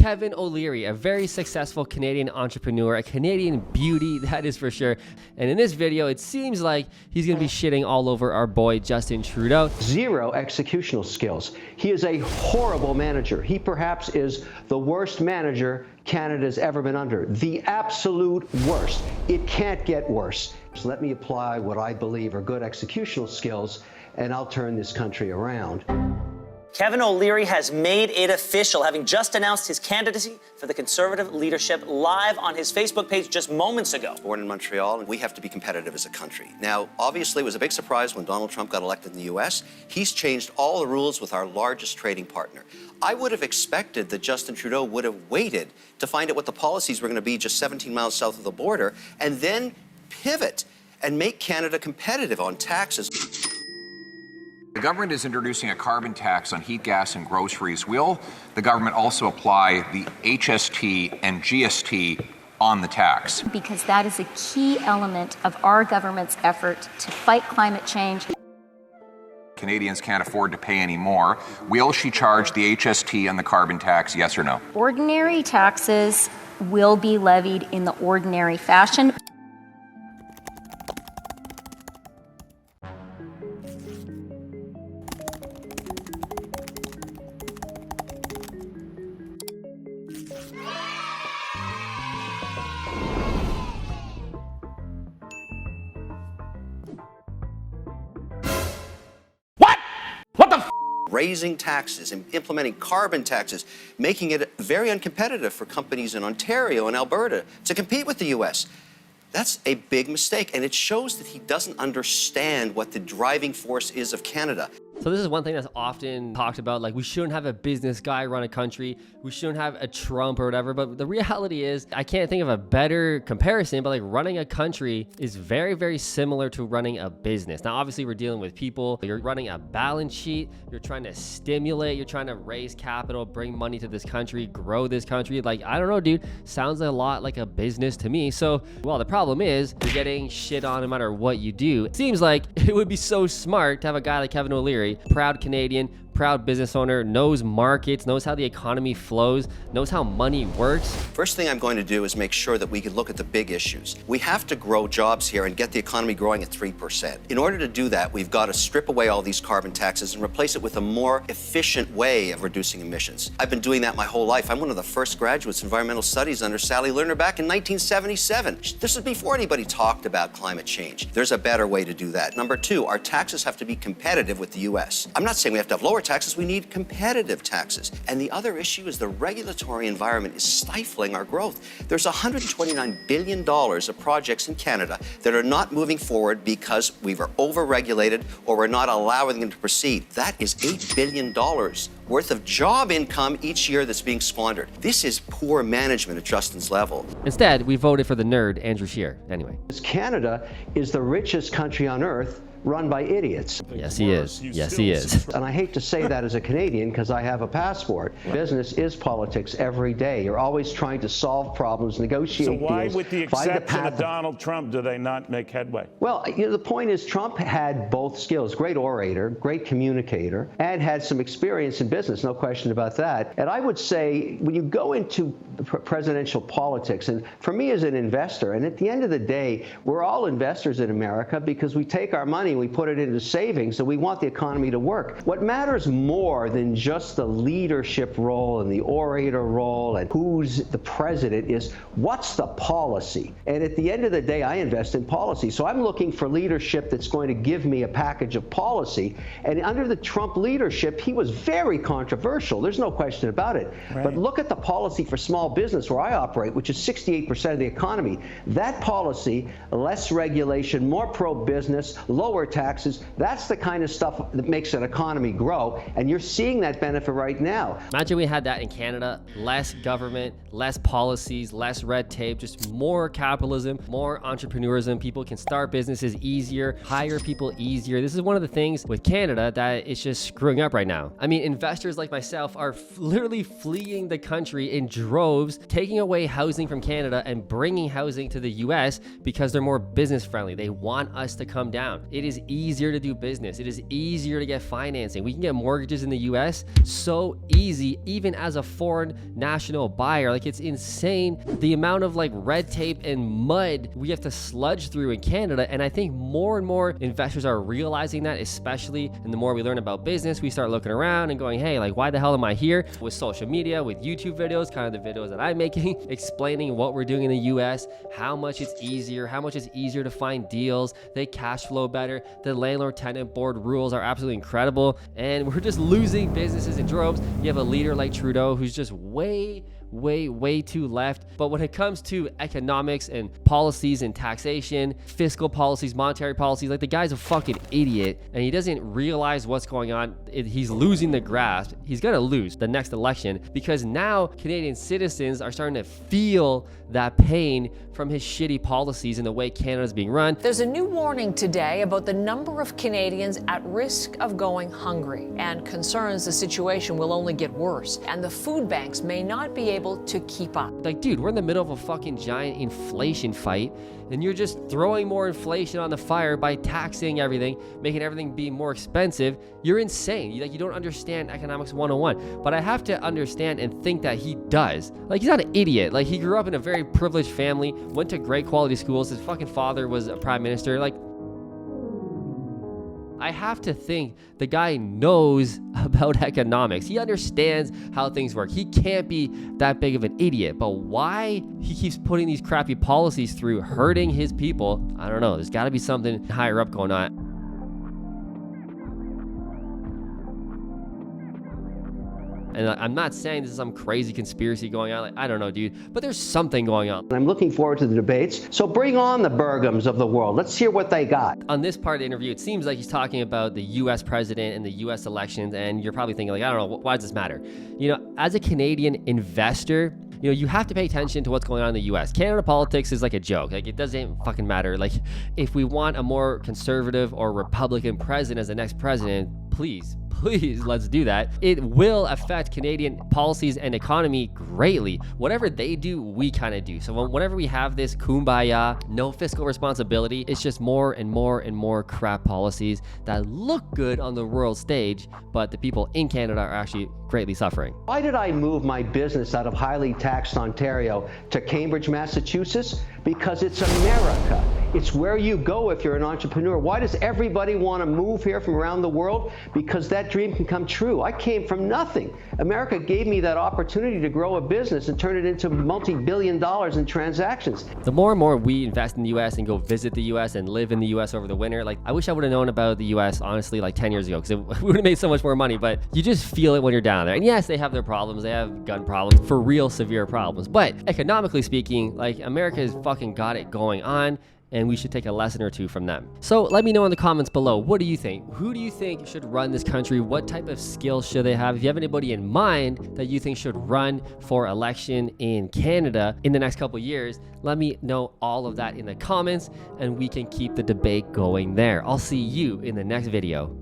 Kevin O'Leary, a very successful Canadian entrepreneur, a Canadian beauty, that is for sure. And in this video, it seems like he's going to be shitting all over our boy Justin Trudeau. Zero executional skills. He is a horrible manager. He perhaps is the worst manager Canada's ever been under. The absolute worst. It can't get worse. So let me apply what I believe are good executional skills, and I'll turn this country around. Kevin O'Leary has made it official, having just announced his candidacy for the Conservative leadership live on his Facebook page just moments ago. Born in Montreal, and we have to be competitive as a country. Now, obviously, it was a big surprise when Donald Trump got elected in the U.S. He's changed all the rules with our largest trading partner. I would have expected that Justin Trudeau would have waited to find out what the policies were going to be just 17 miles south of the border, and then pivot and make Canada competitive on taxes. The government is introducing a carbon tax on heat, gas, and groceries. Will the government also apply the HST and GST on the tax? Because that is a key element of our government's effort to fight climate change. Canadians can't afford to pay any more. Will she charge the HST and the carbon tax, yes or no? Ordinary taxes will be levied in the ordinary fashion. Raising taxes and implementing carbon taxes, making it very uncompetitive for companies in Ontario and Alberta to compete with the U.S. That's a big mistake, and it shows that he doesn't understand what the driving force is of Canada. So this is one thing that's often talked about, like we shouldn't have a business guy run a country, we shouldn't have a Trump or whatever, but the reality is I can't think of a better comparison, but like running a country is very, very similar to running a business. Now, obviously we're dealing with people, you're running a balance sheet, you're trying to stimulate, you're trying to raise capital, bring money to this country, grow this country. Like, I don't know, dude, sounds a lot like a business to me. So, well, the problem is you're getting shit on no matter what you do. It seems like it would be so smart to have a guy like Kevin O'Leary, proud Canadian, proud business owner, knows markets, knows how the economy flows, knows how money works. First thing I'm going to do is make sure that we can look at the big issues. We have to grow jobs here and get the economy growing at 3%. In order to do that, we've got to strip away all these carbon taxes and replace it with a more efficient way of reducing emissions. I've been doing that my whole life. I'm one of the first graduates in environmental studies under Sally Lerner back in 1977. This is before anybody talked about climate change. There's a better way to do that. Number two, our taxes have to be competitive with the U.S. I'm not saying we have to have lower taxes, we need competitive taxes. And the other issue is the regulatory environment is stifling our growth. There's $129 billion of projects in Canada that are not moving forward because we were over-regulated or we're not allowing them to proceed. That is $8 billion worth of job income each year that's being squandered. This is poor management at Justin's level. Instead, we voted for the nerd, Andrew Scheer. Anyway. Canada is the richest country on earth, run by idiots. Yes, he is. Yes, he is. And I hate to say that as a Canadian because I have a passport. Business is politics every day. You're always trying to solve problems, negotiate deals. So why, with the exception of Donald Trump, do they not make headway? Well, you know, the point is Trump had both skills, great orator, great communicator, and had some experience in business, no question about that. And I would say when you go into presidential politics, and for me as an investor, and at the end of the day, we're all investors in America because we take our money, we put it into savings, and we want the economy to work. What matters more than just the leadership role and the orator role and who's the president is what's the policy. And at the end of the day, I invest in policy. So I'm looking for leadership that's going to give me a package of policy. And under the Trump leadership, he was very controversial. There's no question about it. Right. But look at the policy for small business where I operate, which is 68% of the economy. That policy, less regulation, more pro-business, lower taxes, that's the kind of stuff that makes an economy grow. And you're seeing that benefit right now. Imagine we had that in Canada. Less government, less policies, less red tape, just more capitalism, more entrepreneurism. People can start businesses easier, hire people easier. This is one of the things with Canada that is just screwing up right now. I mean, investors like myself are literally fleeing the country in droves, taking away housing from Canada and bringing housing to the US because they're more business friendly. They want us to come down. It is easier to do business. It is easier to get financing. We can get mortgages in the US so easy, even as a foreign national buyer. Like, it's insane the amount of like red tape and mud we have to sludge through in Canada. And I think more and more investors are realizing that, especially, and the more we learn about business, we start looking around and going, hey, like, why the hell am I here? With social media, with YouTube videos, kind of the videos that I'm making, explaining what we're doing in the US, how much it's easier to find deals, they cash flow better, the landlord-tenant board rules are absolutely incredible, and we're just losing businesses in droves. You have a leader like Trudeau who's just way too left. But when it comes to economics and policies and taxation, fiscal policies, monetary policies, like, the guy's a fucking idiot and he doesn't realize what's going on. He's losing the grasp. He's gonna lose the next election because now Canadian citizens are starting to feel that pain from his shitty policies and the way Canada's being run. There's a new warning today about the number of Canadians at risk of going hungry, and concerns the situation will only get worse and the food banks may not be able to keep up. Like, dude, we're in the middle of a fucking giant inflation fight and you're just throwing more inflation on the fire by taxing everything, making everything be more expensive. You're insane. You don't understand economics 101. But I have to understand and think that he does. Like, he's not an idiot. Like, he grew up in a very privileged family, went to great quality schools. His fucking father was a prime minister. Like, I have to think the guy knows about economics. He understands how things work. He can't be that big of an idiot. But why he keeps putting these crappy policies through, hurting his people, I don't know. There's got to be something higher up going on. And I'm not saying this is some crazy conspiracy going on. Like, I don't know, dude. But there's something going on. I'm looking forward to the debates. So bring on the Burgums of the world. Let's hear what they got. On this part of the interview, it seems like he's talking about the U.S. president and the U.S. elections. And you're probably thinking, like, I don't know, why does this matter? You know, as a Canadian investor, you know, you have to pay attention to what's going on in the U.S. Canada politics is like a joke. Like, it doesn't fucking matter. Like, if we want a more conservative or Republican president as the next president, please, let's do that. It will affect Canadian policies and economy greatly. Whatever they do, we kind of do. So whenever we have this kumbaya, no fiscal responsibility, it's just more and more crap policies that look good on the world stage, but the people in Canada are actually greatly suffering. Why did I move my business out of highly taxed Ontario to Cambridge, Massachusetts? Because it's America. It's where you go if you're an entrepreneur. Why does everybody want to move here from around the world? Because that dream can come true. I came from nothing. America gave me that opportunity to grow a business and turn it into multi-billion dollars in transactions. The more and more we invest in the US and go visit the US and live in the US over the winter, like, I wish I would have known about the US, honestly, like 10 years ago, because we would have made so much more money, but you just feel it when you're down there. And yes, they have their problems. They have gun problems, for real severe problems. But economically speaking, like, America has fucking got it going on, and we should take a lesson or two from them. So let me know in the comments below, what do you think? Who do you think should run this country? What type of skills should they have? If you have anybody in mind that you think should run for election in Canada in the next couple of years, let me know all of that in the comments, and we can keep the debate going there. I'll see you in the next video.